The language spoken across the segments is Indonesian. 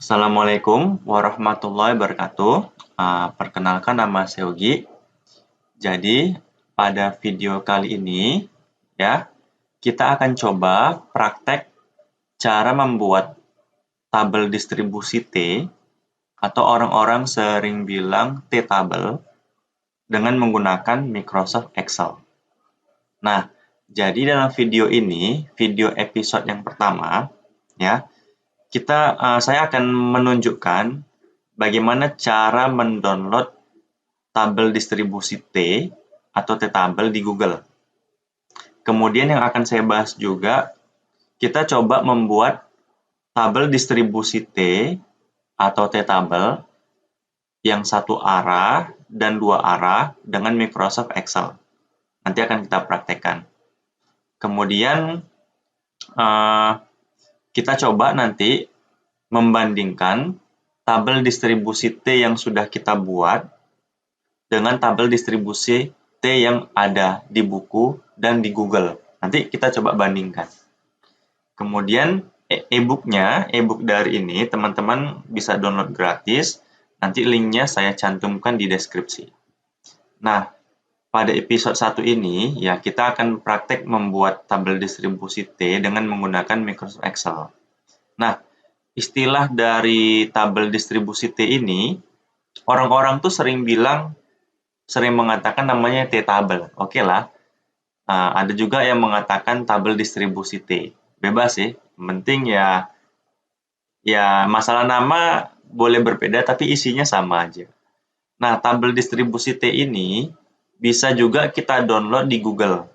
Assalamualaikum warahmatullahi wabarakatuh. Perkenalkan nama saya Yogi. Jadi pada video kali ini ya kita akan coba praktek cara membuat tabel distribusi T atau orang-orang sering bilang T-tabel dengan menggunakan Microsoft Excel. Nah, jadi dalam video ini, video episode yang pertama ya, saya akan menunjukkan bagaimana cara mendownload tabel distribusi T atau T-tabel di Google. Kemudian yang akan saya bahas juga, kita coba membuat tabel distribusi T atau T-tabel yang satu arah dan dua arah dengan Microsoft Excel. Nanti akan kita praktekkan. Kemudian kita coba nanti membandingkan tabel distribusi T yang sudah kita buat dengan tabel distribusi T yang ada di buku dan di Google. Nanti kita coba bandingkan. Kemudian e-book dari ini teman-teman bisa download gratis. Nanti linknya saya cantumkan di deskripsi. Nah, pada episode 1 ini ya kita akan praktek membuat tabel distribusi T dengan menggunakan Microsoft Excel. Nah, istilah dari tabel distribusi T ini, orang-orang tuh sering mengatakan namanya T-tabel. Oke lah. Ada juga yang mengatakan tabel distribusi T. Bebas sih. Penting ya masalah nama boleh berbeda tapi isinya sama aja. Nah, tabel distribusi T ini bisa juga kita download di Google.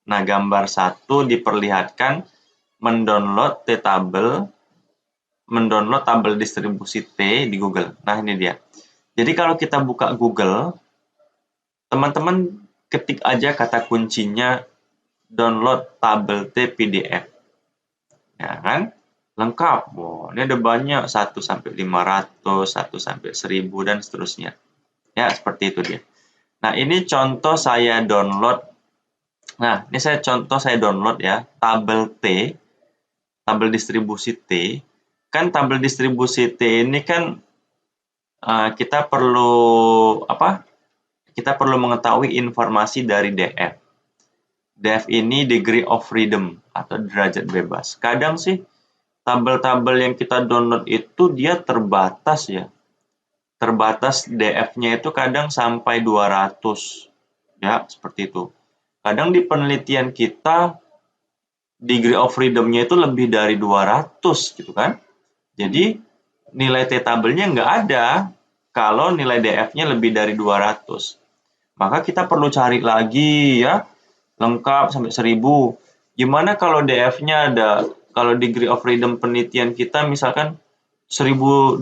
Nah, gambar 1 diperlihatkan mendownload tabel distribusi T di Google. Nah, ini dia. Jadi kalau kita buka Google, teman-teman ketik aja kata kuncinya download tabel T PDF. Ya kan? Lengkap. Wow, ini ada banyak 1 sampai 500, 1 sampai 1000 dan seterusnya. Ya, seperti itu dia. Nah, ini contoh saya download. Nah, ini contoh saya download ya, tabel T, tabel distribusi T. Kan tabel distribusi T ini kan kita perlu mengetahui informasi dari DF. DF ini degree of freedom atau derajat bebas. Kadang sih tabel-tabel yang kita download itu dia terbatas ya. Terbatas DF-nya itu kadang sampai 200. Ya, seperti itu. Kadang di penelitian kita degree of freedom-nya itu lebih dari 200 gitu kan. Jadi nilai T-tabelnya nggak ada kalau nilai DF-nya lebih dari 200. Maka kita perlu cari lagi ya, lengkap sampai 1000. Gimana kalau DF-nya ada, kalau degree of freedom penelitian kita misalkan 1200.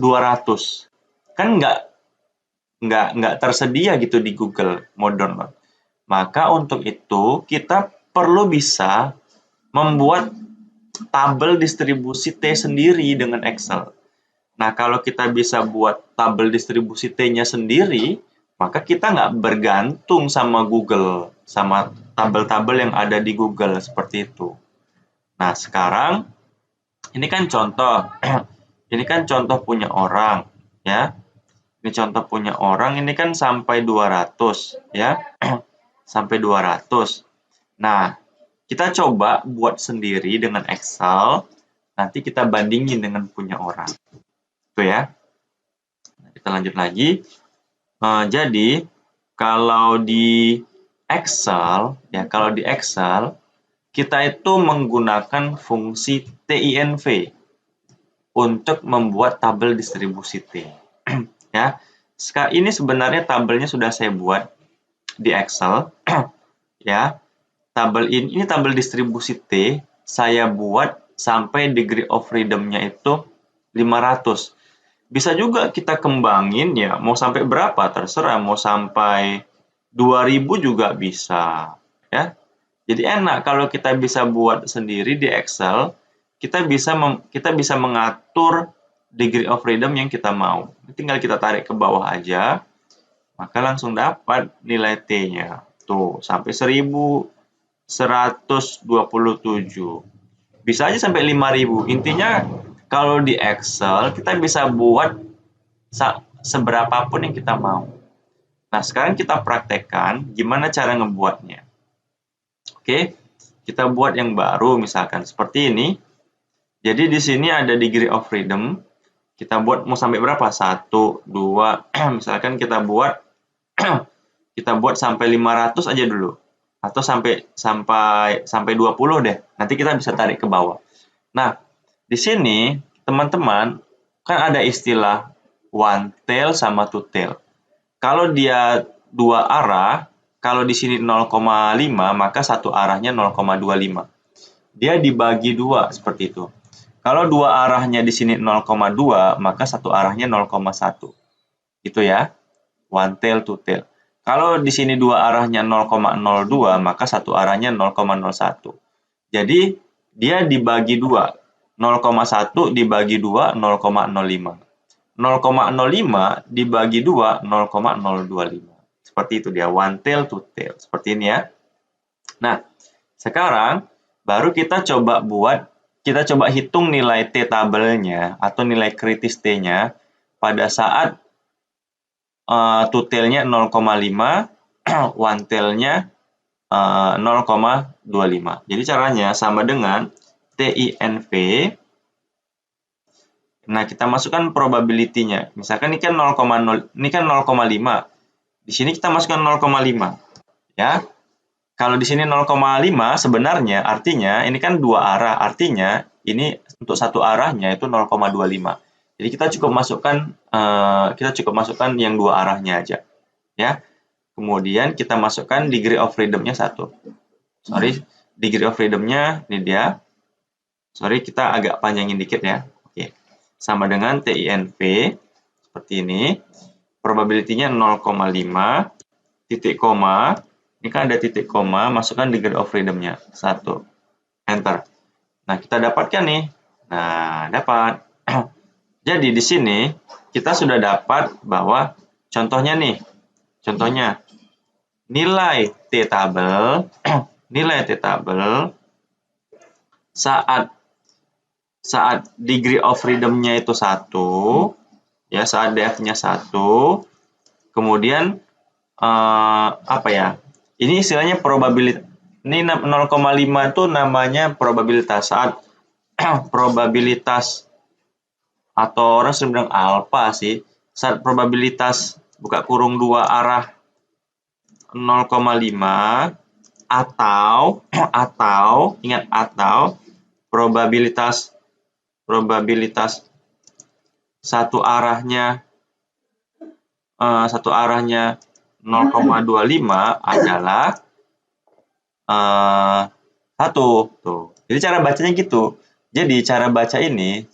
Kan nggak tersedia gitu di Google mau download. Maka untuk itu kita perlu bisa membuat tabel distribusi T sendiri dengan Excel. Nah, kalau kita bisa buat tabel distribusi T-nya sendiri, maka kita nggak bergantung sama Google, sama tabel-tabel yang ada di Google seperti itu. Nah, sekarang ini kan contoh. Ini kan contoh punya orang, ya. Ini contoh punya orang, ini kan sampai 200, ya. Sampai 200. Nah, kita coba buat sendiri dengan Excel, nanti kita bandingin dengan punya orang. Itu ya. Nah, kita lanjut lagi. Jadi, kalau di Excel, kita itu menggunakan fungsi TINV untuk membuat tabel distribusi T. Ya, ini sebenarnya tabelnya sudah saya buat di Excel. Ya, tabel ini tabel distribusi T saya buat sampai degree of freedom-nya itu 500. Bisa juga kita kembangin ya, mau sampai berapa terserah, mau sampai 2000 juga bisa, ya. Jadi enak kalau kita bisa buat sendiri di Excel, kita bisa mengatur degree of freedom yang kita mau. Tinggal kita tarik ke bawah aja, maka langsung dapat nilai T-nya. Tuh, sampai 1127. Bisa aja sampai 5000. Intinya Kalau di Excel, kita bisa buat seberapapun yang kita mau. Nah, sekarang kita praktekkan gimana cara ngebuatnya. Oke, kita buat yang baru, misalkan seperti ini. Jadi di sini ada degree of freedom. Kita buat mau sampai berapa? 1, 2, misalkan kita buat sampai 500 aja dulu. Atau sampai 20 deh. Nanti kita bisa tarik ke bawah. Nah, di sini teman-teman kan ada istilah one tail sama two tail. Kalau dia dua arah, kalau di sini 0,5 maka satu arahnya 0,25. Dia dibagi dua seperti itu. Kalau dua arahnya di sini 0,2 maka satu arahnya 0,1. Itu ya. One tail, two tail. Kalau di sini dua arahnya 0,02 maka satu arahnya 0,01. Jadi dia dibagi dua. 0,1 dibagi 2, 0,05. 0,05 dibagi 2, 0,025. Seperti itu dia, one tail, two tail. Seperti ini ya. Nah, sekarang baru kita coba hitung nilai T tabelnya atau nilai kritis T-nya pada saat two tail-nya 0,5, one tail-nya 0,25. Jadi caranya sama dengan TINV. Nah, kita masukkan probability-nya. Misalkan ini kan 0,0, ini kan 0,5. Di sini kita masukkan 0,5. Ya. Kalau di sini 0,5 sebenarnya artinya ini kan dua arah. Artinya ini untuk satu arahnya itu 0,25. Jadi kita cukup masukkan yang dua arahnya aja. Ya. Kemudian kita masukkan degree of freedom-nya 1. Sorry, degree of freedom-nya ini dia. Sorry, kita agak panjangin dikit ya. Oke. Sama dengan TINV seperti ini. Probability-nya 0,5, titik koma. Ini kan ada titik koma, masukkan degree of freedom-nya 1. Enter. Nah, kita dapatkan nih. Nah, dapat. Jadi di sini kita sudah dapat bahwa contohnya nih. Contohnya nilai T tabel saat degree of freedom-nya itu 1, ya, saat DF-nya 1, kemudian apa ya? Ini istilahnya probabilitas. Ini 0,5 itu namanya probabilitas. Saat probabilitas, atau orang sering bilang alfa sih, saat probabilitas buka kurung dua arah 0,5 atau ingat, atau probabilitas satu arahnya 0,25 adalah 1. Tuh. Jadi cara bacanya gitu. Jadi cara baca yang ini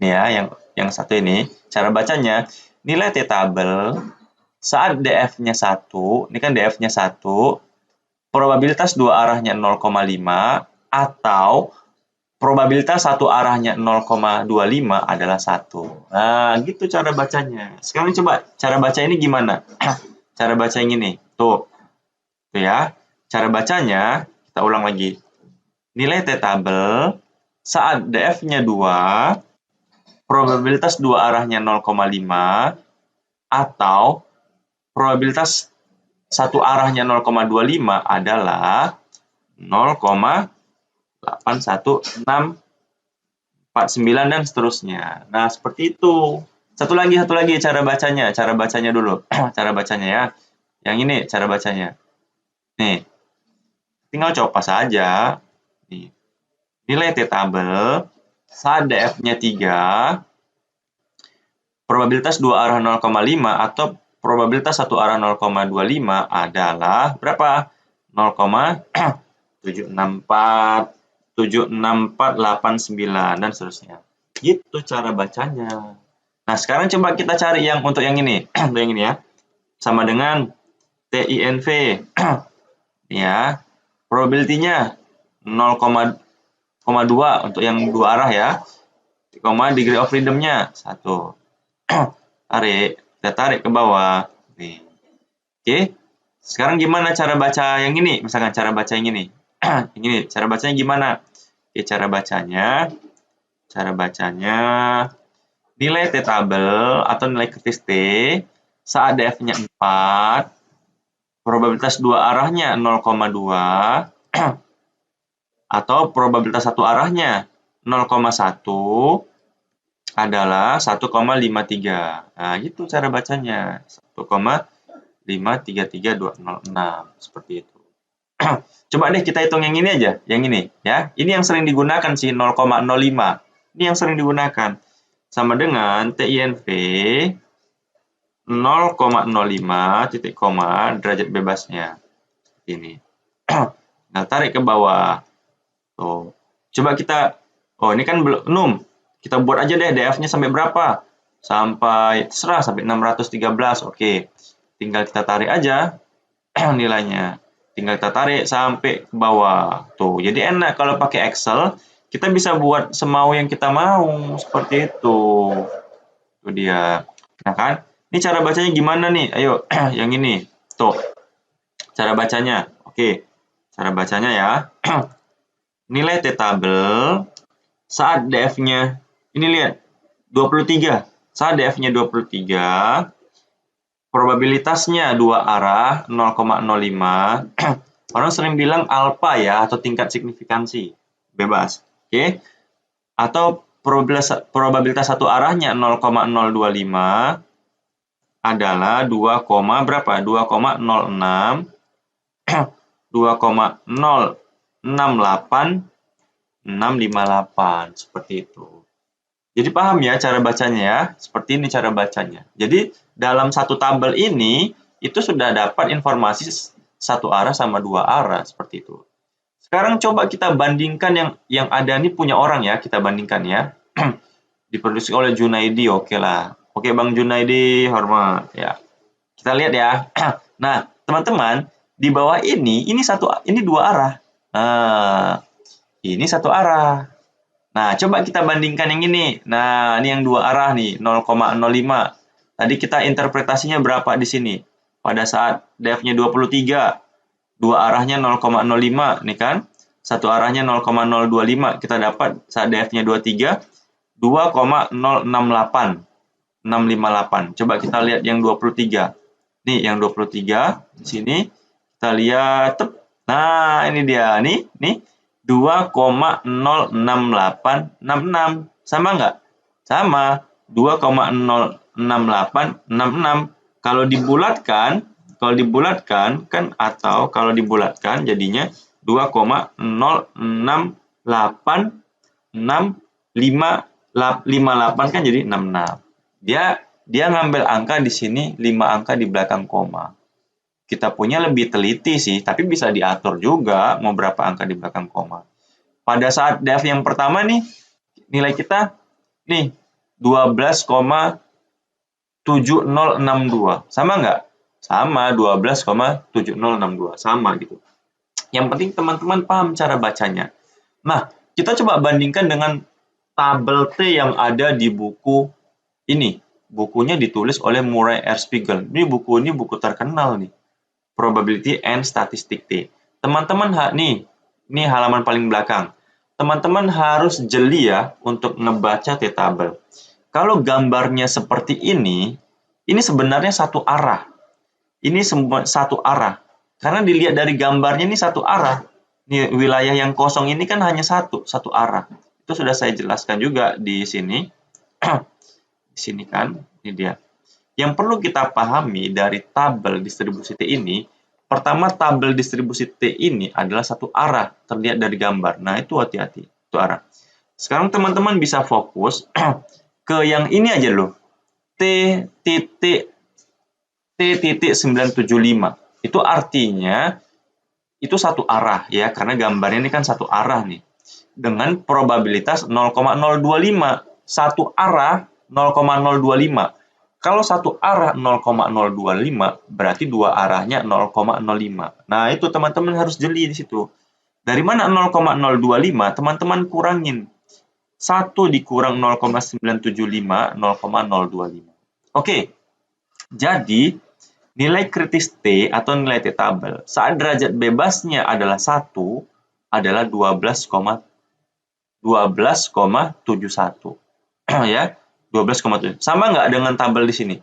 nih ya, yang satu ini, cara bacanya nilai T tabel saat DF-nya 1, ini kan DF-nya 1, probabilitas dua arahnya 0,5 atau probabilitas satu arahnya 0,25 adalah 1. Nah, gitu cara bacanya. Sekarang coba cara baca ini gimana? Cara baca yang ini. Tuh ya. Cara bacanya, kita ulang lagi. Nilai T tabel saat DF-nya 2, probabilitas dua arahnya 0,5 atau probabilitas satu arahnya 0,25 adalah 0,81649 dan seterusnya. Nah, seperti itu. Satu lagi cara bacanya. Cara bacanya dulu. Cara bacanya ya. Yang ini cara bacanya. Nih. Tinggal copas saja. Nih. Nilai T tabel saat DF-nya 3, probabilitas dua arah 0,5 atau probabilitas satu arah 0,25 adalah berapa? 0,764, 76489 dan seterusnya. Gitu cara bacanya. Nah, sekarang coba kita cari yang untuk yang ini. Untuk yang ini ya. Sama dengan TINV. Ya. Probability-nya 0,2 untuk yang dua arah ya. Degree of freedom-nya 1. Kita tarik ke bawah. Nih. Oke. Sekarang gimana cara baca yang ini? Misalkan cara baca yang ini. Yang ini, cara bacanya gimana? Oke, cara bacanya Cara bacanya, nilai T tabel atau nilai kritis T saat DF-nya 4, probabilitas dua arahnya 0,2, atau probabilitas satu arahnya 0,1 adalah 1,53. Nah, itu cara bacanya. 1,533206. Seperti itu. Coba deh kita hitung yang ini aja, yang ini ya. Ini yang sering digunakan sih 0,05. Ini yang sering digunakan. Sama dengan TINV 0,05 titik koma derajat bebasnya. Ini. Nah, tarik ke bawah. Tuh. Coba kita, oh ini kan belum. Kita buat aja deh DF-nya sampai berapa? Sampai terserah sampai 613. Oke. Tinggal kita tarik aja nilainya. Tinggal kita tarik sampai ke bawah. Tuh, jadi enak kalau pakai Excel, kita bisa buat semau yang kita mau seperti itu. Itu dia. Nah kan? Ini cara bacanya gimana nih? Ayo, yang ini. Tuh. Cara bacanya. Oke. Cara bacanya ya. Nilai T tabel saat DF-nya ini lihat 23. Saat DF-nya 23, probabilitasnya dua arah 0,05. Orang sering bilang alfa ya atau tingkat signifikansi. Bebas. Oke. Atau probabilitas satu arahnya 0,025 adalah 2, berapa? 2,06 2,068658 seperti itu. Jadi paham ya cara bacanya ya? Seperti ini cara bacanya. Jadi dalam satu tabel ini itu sudah dapat informasi satu arah sama dua arah seperti itu. Sekarang coba kita bandingkan yang ada ini punya orang ya, kita bandingkan ya. Diproduksi oleh Junaidi, oke lah. Oke Bang Junaidi, hormat ya. Kita lihat ya. Nah, teman-teman, di bawah ini dua arah. Nah, ini satu arah. Nah, coba kita bandingkan yang ini. Nah, ini yang dua arah nih, 0,05. Tadi kita interpretasinya berapa di sini? Pada saat DF-nya 23, dua arahnya 0,05, nih kan? Satu arahnya 0,025. Kita dapat saat DF-nya 23, 2,068. 658. Coba kita lihat yang 23. Nih, yang 23 di sini kita lihat. Nah, ini dia nih 2,06866. Sama nggak? Sama. 2,06866. Kalau dibulatkan kan atau kalau dibulatkan jadinya 2,0686558 kan jadi 66. Dia ngambil angka di sini 5 angka di belakang koma. Kita punya lebih teliti sih, tapi bisa diatur juga mau berapa angka di belakang koma. Pada saat DF yang pertama nih, nilai kita nih 12,7062. Sama nggak? Sama, 12,7062. Sama gitu. Yang penting teman-teman paham cara bacanya. Nah, kita coba bandingkan dengan tabel T yang ada di buku ini. Bukunya ditulis oleh Murray R. Spiegel. Ini buku terkenal nih. Probability and Statistics T. Teman-teman, ini halaman paling belakang. Teman-teman harus jeli ya untuk ngebaca T tabel. Kalau gambarnya seperti ini sebenarnya satu arah. Ini semua satu arah. Karena dilihat dari gambarnya ini satu arah. Ini wilayah yang kosong ini kan hanya satu arah. Itu sudah saya jelaskan juga di sini. Di sini kan, ini dia. Yang perlu kita pahami dari tabel distribusi T ini, pertama tabel distribusi T ini adalah satu arah, terlihat dari gambar. Nah, itu hati-hati, itu arah. Sekarang teman-teman bisa fokus ke yang ini aja loh. T.975. Itu artinya itu satu arah ya, karena gambarnya ini kan satu arah nih. Dengan probabilitas 0,025. Satu arah 0,025. Kalau satu arah 0,025, berarti dua arahnya 0,05. Nah, itu teman-teman harus jeli di situ. Dari mana 0,025? Teman-teman kurangin. 1 dikurang 0,975, 0,025. Oke. Jadi, nilai kritis T atau nilai T tabel saat derajat bebasnya adalah 1 adalah 12,7. 12,71. Ya, 12,7. Sama nggak dengan tabel di sini?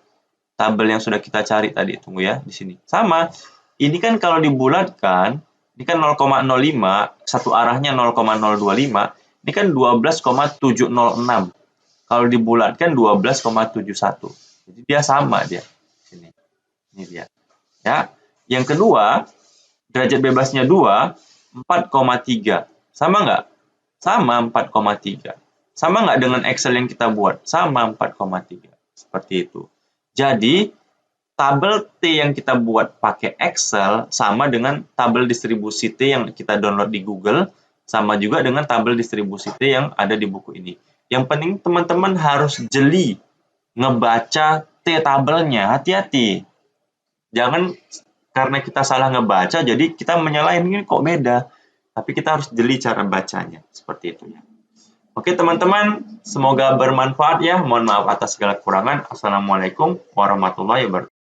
Tabel yang sudah kita cari tadi, tunggu ya, di sini. Sama. Ini kan kalau dibulatkan, ini kan 0,05, satu arahnya 0,025, ini kan 12,706. Kalau dibulatkan 12,71. Jadi dia sama dia. Sini. Ini dia. Ya. Yang kedua, derajat bebasnya 2, 4,3. Sama nggak? Sama 4,3. Sama nggak dengan Excel yang kita buat? Sama 4,3. Seperti itu. Jadi, tabel T yang kita buat pakai Excel sama dengan tabel distribusi T yang kita download di Google, sama juga dengan tabel distribusi T yang ada di buku ini. Yang penting teman-teman harus jeli ngebaca T tabelnya, hati-hati. Jangan karena kita salah ngebaca, jadi kita menyalahin ini kok beda. Tapi kita harus jeli cara bacanya, seperti itu ya. Oke teman-teman, semoga bermanfaat ya. Mohon maaf atas segala kekurangan. Assalamualaikum warahmatullahi wabarakatuh.